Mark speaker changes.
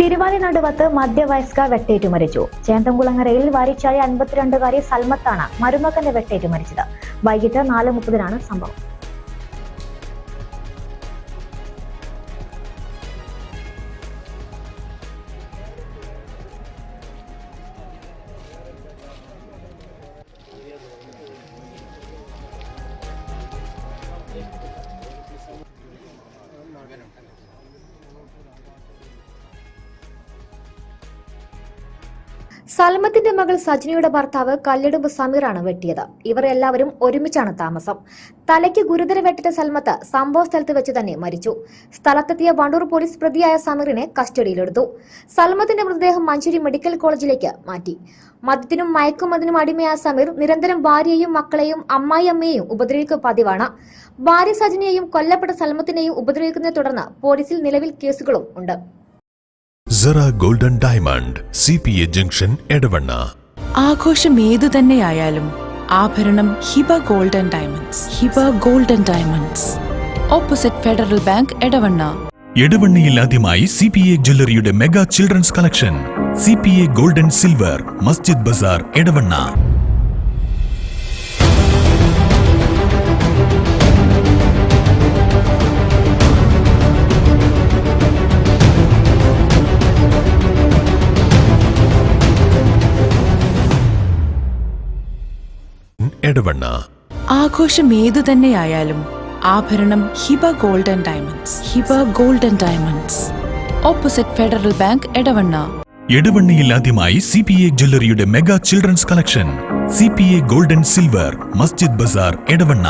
Speaker 1: തിരുവാലിനടുവത്ത് മധ്യവയസ്ക വെട്ടേറ്റു മരിച്ചു. ചേന്തംകുളങ്ങരയിൽ വാരിച്ചായ 52-കാരി സൽമത്താണ് മരുമകന്റെ വെട്ടേറ്റു മരിച്ചത്. വൈകിട്ട് 4:30 സംഭവം. സൽമത്തിന്റെ മകൾ സജ്നയുടെ ഭർത്താവ് കല്ലിടുമ്പ് സമീറാണ് വെട്ടിയത്. ഇവർ എല്ലാവരും ഒരുമിച്ചാണ് താമസം. തലയ്ക്ക് ഗുരുതര വെട്ടേറ്റ സൽമത്ത് സംഭവ സ്ഥലത്ത് വെച്ച് തന്നെ മരിച്ചു. സ്ഥലത്തെത്തിയ വണ്ടൂർ പോലീസ് പ്രതിയായ സമീറിനെ കസ്റ്റഡിയിലെടുത്തു. സൽമത്തിന്റെ മൃതദേഹം മഞ്ചേരി മെഡിക്കൽ കോളേജിലേക്ക് മാറ്റി. മദ്യത്തിനും മയക്കുമതിനും അടിമയായ സമീർ നിരന്തരം ഭാര്യയെയും മക്കളെയും അമ്മായിയമ്മയെയും ഉപദ്രവിക്കുക പതിവാണ്. ഭാര്യ സജ്നയെയും കൊല്ലപ്പെട്ട സൽമത്തിനെയും ഉപദ്രവിക്കുന്നതിനെ തുടർന്ന് പോലീസിൽ നിലവിൽ കേസുകളും ഉണ്ട്.
Speaker 2: Zara Golden Diamond, CPA Junction, Edavanna.
Speaker 3: ആഘോഷം ഏതു തന്നെയായാലും ആഭരണം Hiba Golden Diamonds. Hiba Golden Diamonds, opposite Federal Bank, Edavanna.
Speaker 2: എടവണ്ണയിൽ ആദ്യമായി CPA ജ്വല്ലറിയുടെ mega children's collection. CPA Golden Silver, Masjid Bazar, Edavanna. Edavanna.
Speaker 3: ആഘോഷം ഏതു തന്നെയായാലും ആഭരണം Hiba Golden Diamonds. Hiba Golden Diamonds, opposite Federal Bank, Edavanna.
Speaker 2: എടവണ്ണയിൽ ആദ്യമായി CPA ജ്വല്ലറിയുടെ mega children's collection. CPA Golden Silver, Masjid Bazar, Edavanna.